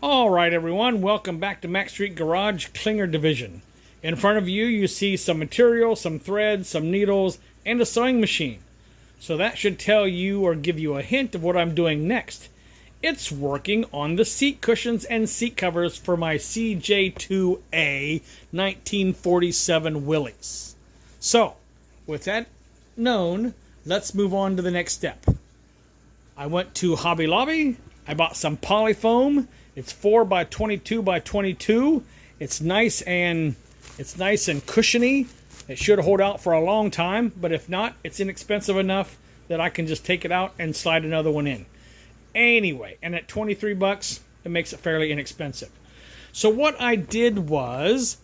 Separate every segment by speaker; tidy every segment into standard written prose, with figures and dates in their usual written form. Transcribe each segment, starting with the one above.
Speaker 1: All right, everyone, welcome back to Max Street Garage Clinger Division. In front of you, you see some material, some threads, some needles, and a sewing machine. So that should tell you or give you a hint of what I'm doing next. It's working on the seat cushions and seat covers for my CJ2A 1947 Willys. So, with that known, let's move on to the next step. I went to Hobby Lobby. I bought some polyfoam. It's 4 by 22 by 22. It's nice and cushiony. It should hold out for a long time, but if not, it's inexpensive enough that I can just take it out and slide another one in. Anyway, and at 23 bucks, it makes it fairly inexpensive. So what I did was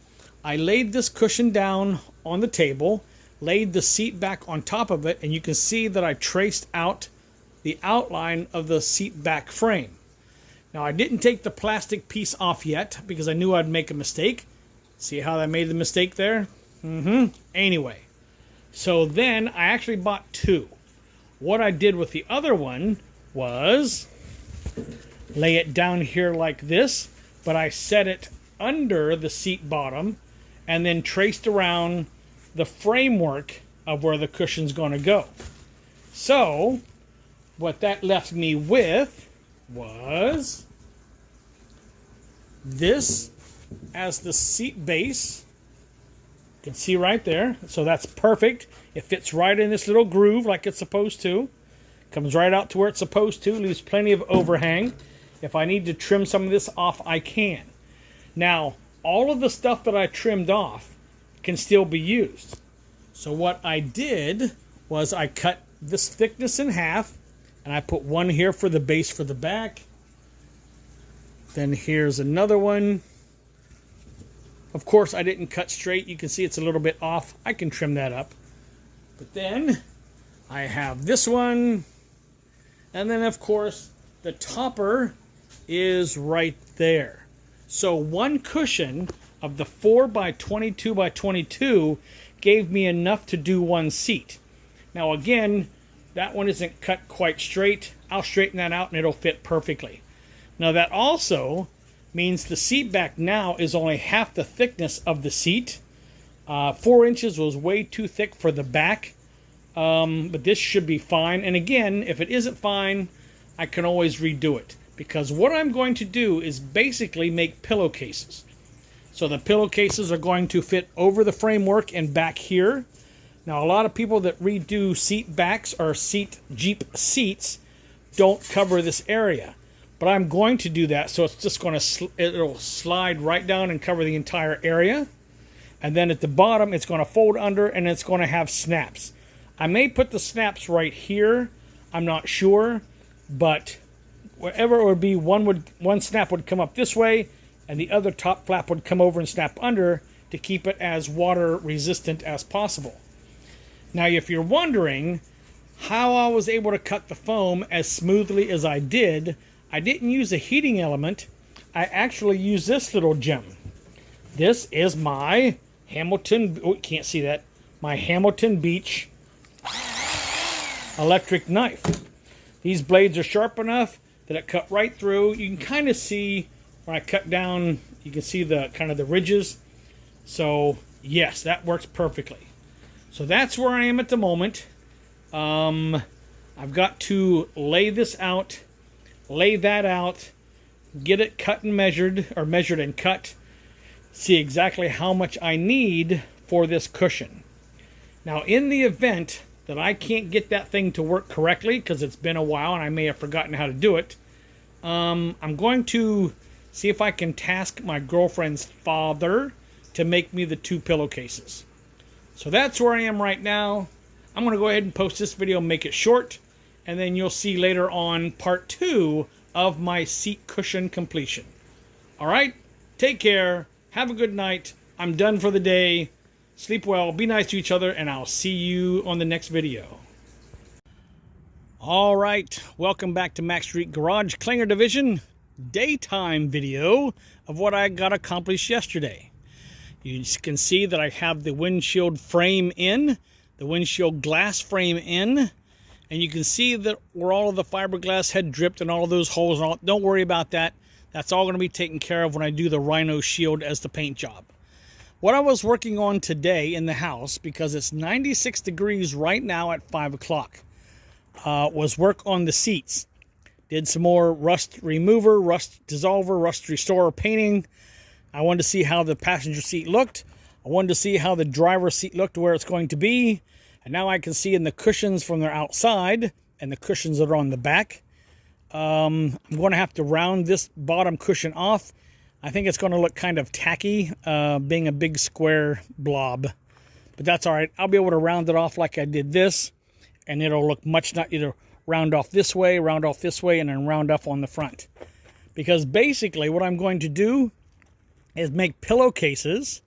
Speaker 1: I laid this cushion down on the table, laid the seat back on top of it, and you can see that I traced out the outline of the seat back frame. Now, I didn't take the plastic piece off yet because I knew I'd make a mistake. See how I made the mistake there? Anyway, so then I actually bought two. What I did with the other one was lay it down here like this, but I set it under the seat bottom and then traced around the framework of where the cushion's going to go. So, what that left me with was this as the seat base. You can see right there. So that's perfect. It fits right in this little groove like it's supposed to. Comes right out to where it's supposed to. Leaves plenty of overhang. If I need to trim some of this off, I can. Now, all of the stuff that I trimmed off can still be used. So what I did was I cut this thickness in half, and I put one here for the base for the back. Then here's another one. Of course, I didn't cut straight. You can see it's a little bit off. I can trim that up. But then I have this one. And then, of course, the topper is right there. So one cushion of the 4 by 22 by 22 gave me enough to do one seat. Now, again, that one isn't cut quite straight. I'll straighten that out and it'll fit perfectly. Now, that also means the seat back now is only half the thickness of the seat. 4 inches was way too thick for the back, but this should be fine. And again, if it isn't fine, I can always redo it, because what I'm going to do is basically make pillowcases. So the pillowcases are going to fit over the framework and back here. Now, a lot of people that redo seat backs or Jeep seats don't cover this area. But I'm going to do that, so it's just going to it'll slide right down and cover the entire area. And then at the bottom, it's going to fold under, and it's going to have snaps. I may put the snaps right here. I'm not sure, but wherever it would be, one snap would come up this way, and the other top flap would come over and snap under to keep it as water resistant as possible. Now, if you're wondering how I was able to cut the foam as smoothly as I didn't use a heating element. I actually used this little gem. This is my Hamilton, oh, you can't see that, my Hamilton Beach electric knife. These blades are sharp enough that it cut right through. You can kind of see when I cut down, you can see the kind of the ridges. So yes, that works perfectly. So that's where I am at the moment. I've got to lay this out, lay that out, get it cut and measured, or measured and cut, see exactly how much I need for this cushion. Now, in the event that I can't get that thing to work correctly, because it's been a while and I may have forgotten how to do it, I'm going to see if I can task my girlfriend's father to make me the 2 pillowcases. So that's where I am right now. I'm going to go ahead and post this video and make it short, and then you'll see later on part 2 of my seat cushion completion. All right, take care, have a good night. I'm done for the day. Sleep well, be nice to each other, and I'll see you on the next video. All right, welcome back to Max Street Garage Clinger Division daytime video of what I got accomplished yesterday. You can see that I have the windshield frame in, the windshield glass frame in, And you can see that where all of the fiberglass had dripped and all of those holes and all. Don't worry about that. That's all going to be taken care of when I do the Rhino shield as the paint job. What I was working on today in the house, because it's 96 degrees right now at 5 o'clock, was work on the seats. Did some more rust remover, rust dissolver, rust restorer painting. I wanted to see how the passenger seat looked. I wanted to see how the driver's seat looked, where it's going to be. And now I can see in the cushions from the outside and the cushions that are on the back. I'm going to have to round this bottom cushion off. I think it's going to look kind of tacky, being a big square blob. But that's all right. I'll be able to round it off like I did this. And it'll look much not either round off this way, and then round up on the front. Because basically what I'm going to do is make pillowcases.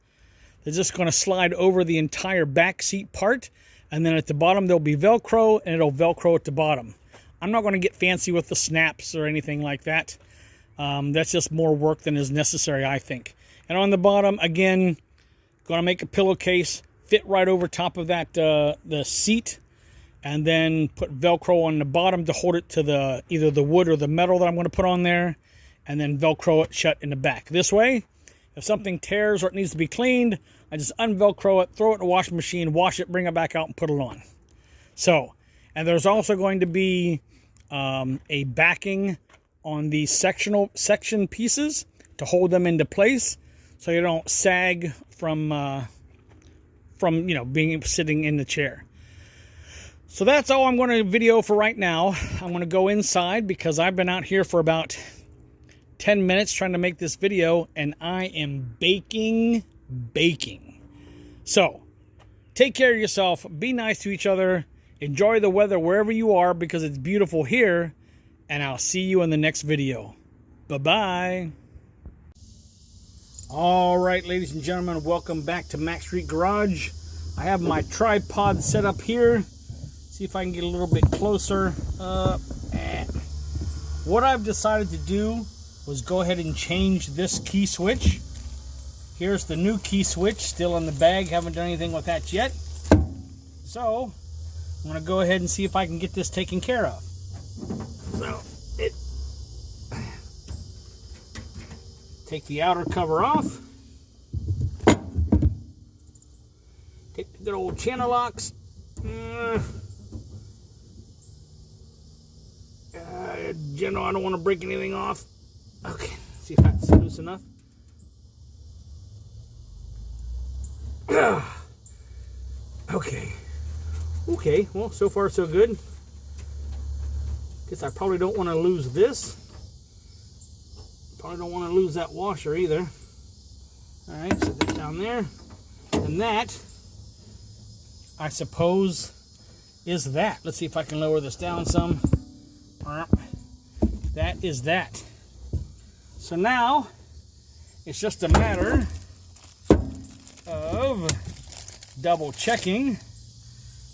Speaker 1: They're just going to slide over the entire back seat part. And then at the bottom, there'll be Velcro, and it'll Velcro at the bottom. I'm not going to get fancy with the snaps or anything like that. That's just more work than is necessary, I think. And on the bottom, again, going to make a pillowcase, fit right over top of that the seat, and then put Velcro on the bottom to hold it to either the wood or the metal that I'm going to put on there, and then Velcro it shut in the back. This way, if something tears or it needs to be cleaned, I just unvelcro it, throw it in the washing machine, wash it, bring it back out, and put it on. So, and there's also going to be a backing on the section pieces to hold them into place, so you don't sag from being sitting in the chair. So that's all I'm going to video for right now. I'm going to go inside because I've been out here for about 10 minutes trying to make this video, and I am baking. So take care of yourself, be nice to each other, enjoy the weather wherever you are because it's beautiful here, and I'll see you in the next video. Bye-bye. All right, ladies and gentlemen, welcome back to Max Street Garage. I have my tripod set up here. See if I can get a little bit closer. What I've decided to do was go ahead and change this key switch. Here's the new key switch, still in the bag. Haven't done anything with that yet. So, I'm going to go ahead and see if I can get this taken care of. So, take the outer cover off. Take the good old channel locks. General, I don't want to break anything off. Okay, see if that's loose enough. Okay, well, so far so good. Guess I probably don't want to lose this. Probably don't want to lose that washer either. Alright, set that down there. And that, I suppose, is that. Let's see if I can lower this down some. That is that. So now, it's just a matter of double checking,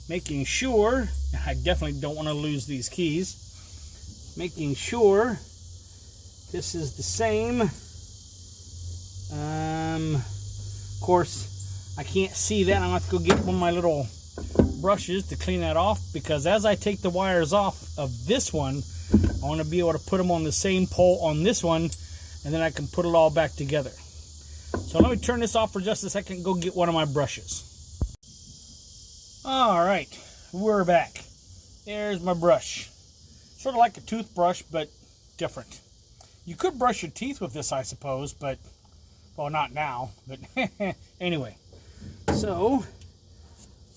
Speaker 1: making sure, I definitely don't want to lose these keys, making sure this is the same. Of course, I can't see that. I'm going to have to go get one of my little brushes to clean that off, because as I take the wires off of this one, I want to be able to put them on the same pole on this one, and then I can put it all back together. So let me turn this off for just a second and go get one of my brushes. Alright, we're back. There's my brush. Sort of like a toothbrush, but different. You could brush your teeth with this, I suppose, but, well, not now, but anyway. So,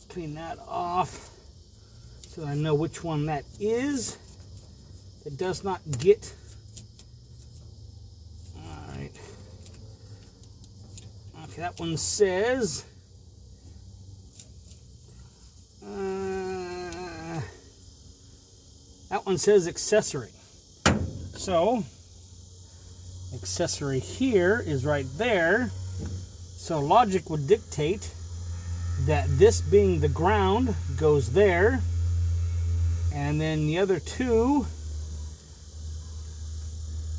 Speaker 1: clean that off so I know which one that is. It does not get... Alright. Okay, that one says... that one says accessory. So, accessory here is right there. So logic would dictate that this being the ground goes there, and then the other two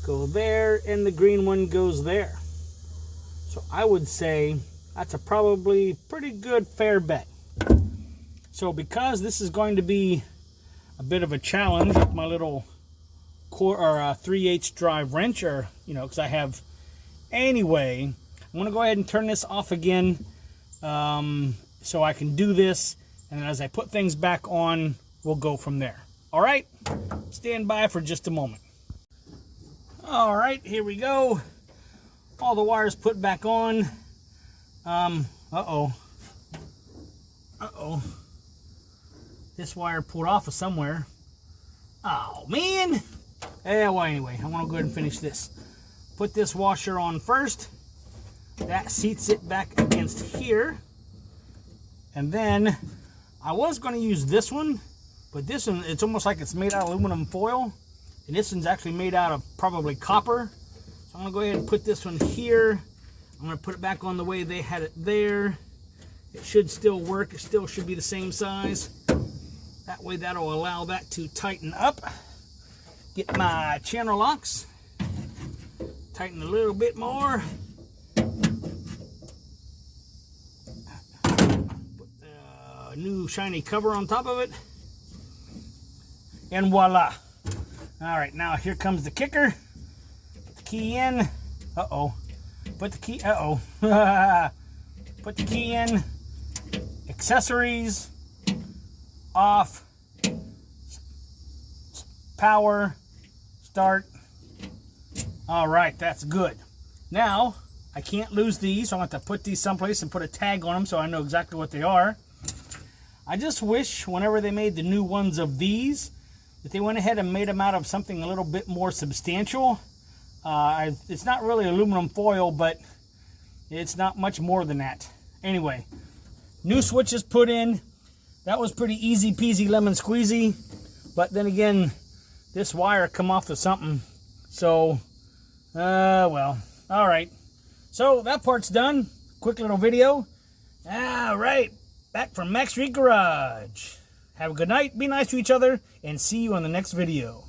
Speaker 1: go there, and the green one goes there. So I would say that's a probably pretty good fair bet. So because this is going to be a bit of a challenge with my little core or 3/8 drive wrench, or because I have. Anyway, I'm going to go ahead and turn this off again, so I can do this, and as I put things back on, we'll go from there. All right, stand by for just a moment. All right, here we go. All the wires put back on. Uh-oh. This wire pulled off of somewhere. Oh, man. Yeah, well, anyway, I want to go ahead and finish this. Put this washer on first. That seats it back against here. And then I was going to use this one, but this one, it's almost like it's made out of aluminum foil. And this one's actually made out of probably copper. So I'm going to go ahead and put this one here. I'm going to put it back on the way they had it there. It should still work. It still should be the same size. That way that'll allow that to tighten up. Get my channel locks. Tighten a little bit more. Put the new shiny cover on top of it. And voila. Alright, now here comes the kicker. Put the key in. Uh-oh. Put the key, Put the key in. Accessories. Off. Power. Start. Alright, that's good. Now, I can't lose these, so I'm going to have to put these someplace and put a tag on them so I know exactly what they are. I just wish, whenever they made the new ones of these, that they went ahead and made them out of something a little bit more substantial. It's not really aluminum foil, but it's not much more than that. Anyway, new switches put in. That was pretty easy peasy lemon squeezy. But then again, this wire come off to something. So, well, all right. So that part's done. Quick little video. All right, back from Max Street Garage. Have a good night, be nice to each other, and see you on the next video.